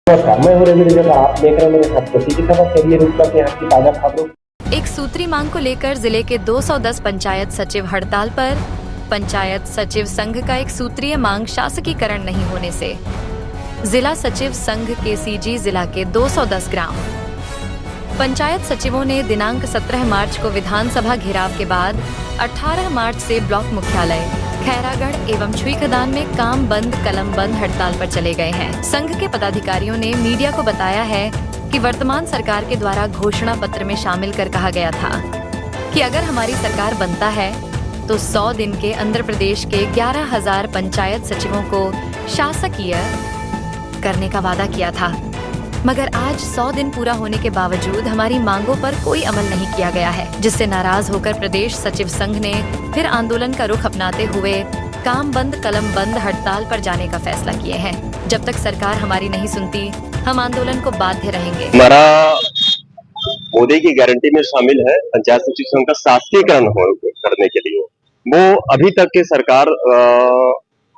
नमस्कार, मैं हूं रवि रिजल। आप देख रहे हैं मेरे साथ खुशी की खबर। चलिए रुक करके यहाँ की ताजा खबरों। एक सूत्री मांग को लेकर जिले के 210 पंचायत सचिव हड़ताल पर। पंचायत सचिव संघ का एक सूत्रीय मांग शासकीकरण नहीं होने से जिला सचिव संघ के सीजी जिला के 210 ग्राम पंचायत सचिवों ने दिनांक 17 मार्च को विधानसभा घेराव के बाद 18 मार्च से ब्लॉक मुख्यालय खैरागढ़ एवं छुईखदान में काम बंद कलम बंद हड़ताल पर चले गए हैं। संघ के पदाधिकारियों ने मीडिया को बताया है कि वर्तमान सरकार के द्वारा घोषणा पत्र में शामिल कर कहा गया था कि अगर हमारी सरकार बनता है तो 100 दिन के आंध्र प्रदेश के 11,000 पंचायत सचिवों को शासकीय करने का वादा किया था, मगर आज 100 दिन पूरा होने के बावजूद हमारी मांगों पर कोई अमल नहीं किया गया है, जिससे नाराज होकर प्रदेश सचिव संघ ने फिर आंदोलन का रुख अपनाते हुए काम बंद कलम बंद हड़ताल पर जाने का फैसला किए हैं। जब तक सरकार हमारी नहीं सुनती, हम आंदोलन को बाध्य रहेंगे। हमारा मोदी की गारंटी में शामिल है पंचायत सचिव संघ का शासकीकरण करने के लिए। वो अभी तक की सरकार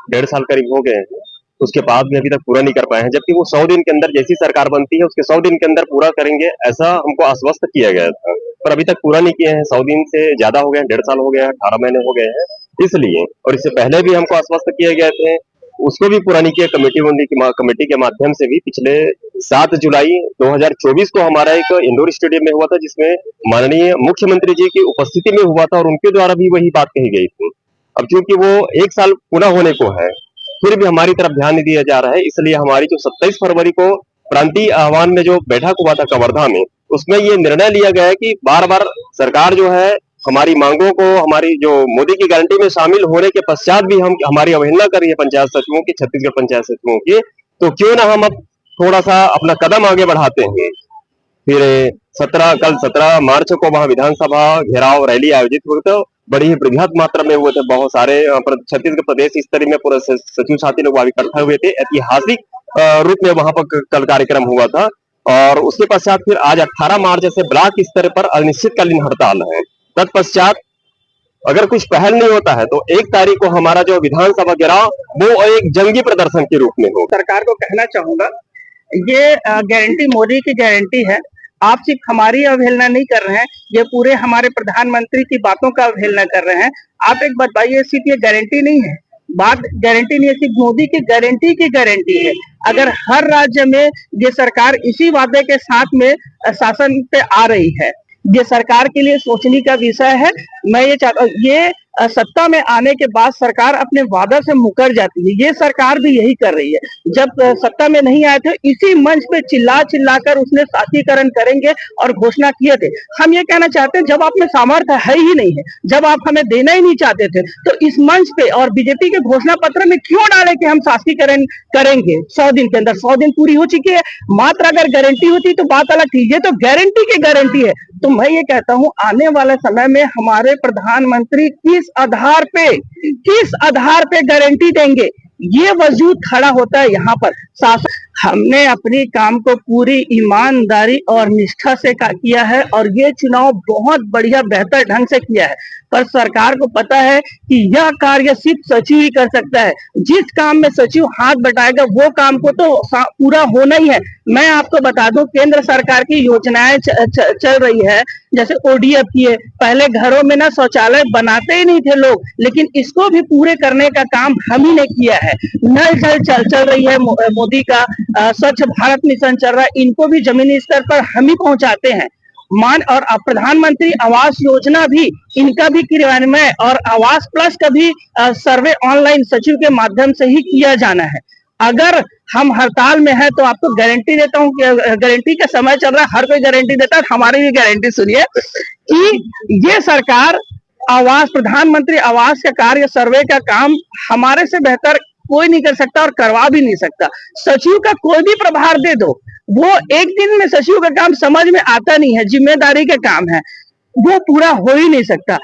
1.5 साल करीब हो गए हैं, उसके बाद भी अभी तक पूरा नहीं कर पाए हैं, जबकि वो 100 दिन के अंदर जैसी सरकार बनती है उसके 100 दिन के अंदर पूरा करेंगे, ऐसा हमको आश्वस्त किया गया था, पर अभी तक पूरा नहीं किए हैं। 100 दिन से ज्यादा हो गए हैं, 1.5 साल हो गया है, 18 महीने हो गए हैं इसलिए। और इससे पहले भी हमको आश्वस्त किए गए थे, उसको भी पूरा नहीं किया। कमेटी के माध्यम से भी पिछले 7 जुलाई 2024 को हमारा एक इंडोर स्टेडियम में हुआ था, जिसमें माननीय मुख्यमंत्री जी की उपस्थिति में हुआ था और उनके द्वारा भी वही बात कही गई थी। अब चूंकि वो 1 साल पूरा होने को है, फिर भी हमारी तरफ ध्यान नहीं दिया जा रहा है, इसलिए हमारी जो 27 फरवरी को प्रांतीय आह्वान में जो बैठक हुआ था कवर्धा में, उसमें ये निर्णय लिया गया है कि बार बार सरकार जो है हमारी मांगों को, हमारी जो मोदी की गारंटी में शामिल होने के पश्चात भी हमारी अवहेलना कर रही है पंचायत सचिवों की, छत्तीसगढ़ पंचायत सचिवों की, तो क्यों ना हम अब थोड़ा सा अपना कदम आगे बढ़ाते हैं। फिर कल 17 मार्च को वहां विधानसभा घेराव रैली आयोजित हुई, तो बड़ी ही बृहत मात्रा में हुए थे, बहुत सारे छत्तीसगढ़ प्रदेश स्तरीय में पूरे सचिव साथी लोग इकट्ठा हुए थे। ऐतिहासिक रूप में वहां पर कल कार्यक्रम हुआ था और उसके पश्चात फिर आज 18 मार्च से ब्लॉक स्तर पर अनिश्चितकालीन हड़ताल है। तत्पश्चात अगर कुछ पहल नहीं होता है तो 1 तारीख को हमारा जो विधानसभा घेराव वो एक जंगी प्रदर्शन के रूप में हो। सरकार को कहना चाहूंगा, ये गारंटी मोदी की गारंटी है। आप सिर्फ हमारी अवहेलना नहीं कर रहे हैं, ये पूरे हमारे प्रधानमंत्री की बातों का अवहेलना कर रहे हैं। आप एक बताइए, सिर्फ ये गारंटी नहीं है, बात गारंटी नहीं है, सिर्फ मोदी की गारंटी है। अगर हर राज्य में ये सरकार इसी वादे के साथ में शासन पे आ रही है, ये सरकार के लिए सोचने का विषय है। मैं ये चाहता हूँ, ये सत्ता में आने के बाद सरकार अपने वादा से मुकर जाती है। ये सरकार भी यही कर रही है। जब सत्ता में नहीं आए थे, इसी मंच पे चिल्ला कर उसने शासकीकरण करेंगे और घोषणा किए थे। हम ये कहना चाहते हैं, जब आप में सामर्थ्य है ही नहीं है, जब आप हमें देना ही नहीं चाहते थे, तो इस मंच पे और बीजेपी के घोषणा पत्र में क्यों डाले कि हम शासकीकरण करेंगे 100 दिन के अंदर। 100 दिन पूरी हो चुकी है, मात्र अगर गारंटी होती तो बात अलग थी। ये तो गारंटी की गारंटी है। तो मैं ये कहता हूँ, आने वाले समय में हमारे प्रधानमंत्री किस आधार पे गारंटी देंगे, ये वजूद खड़ा होता है यहाँ पर। हमने अपनी काम को पूरी ईमानदारी और निष्ठा से किया है और ये चुनाव बहुत बढ़िया बेहतर ढंग से किया है, पर सरकार को पता है कि यह कार्य सिर्फ सचिव ही कर सकता है। जिस काम में सचिव हाथ बटाएगा वो काम को तो पूरा होना ही है। मैं आपको बता दूं, केंद्र सरकार की योजनाएं चल रही है, जैसे ODF की है। पहले घरों में ना शौचालय बनाते ही नहीं थे लोग, लेकिन इसको भी पूरे करने का काम हम ही ने किया है। नल जल चल रही है मोदी का, स्वच्छ भारत मिशन चल रहा है, इनको भी जमीनी स्तर पर हम ही पहुंचाते हैं। और प्रधानमंत्री आवास योजना भी, इनका भी क्रियान्वयन और आवास प्लस का भी सर्वे ऑनलाइन सचिव के माध्यम से ही किया जाना है। अगर हम हड़ताल में है तो आपको गारंटी देता हूँ कि गारंटी का समय चल रहा है, हर कोई गारंटी देता है, हमारी भी गारंटी सुनिए कि ये सरकार प्रधानमंत्री आवास का कार्य, सर्वे का काम हमारे से बेहतर कोई नहीं कर सकता और करवा भी नहीं सकता। सचिव का कोई भी प्रभार दे दो, वो एक दिन में सचिव का काम समझ में आता नहीं है, जिम्मेदारी का काम है, वो पूरा हो ही नहीं सकता।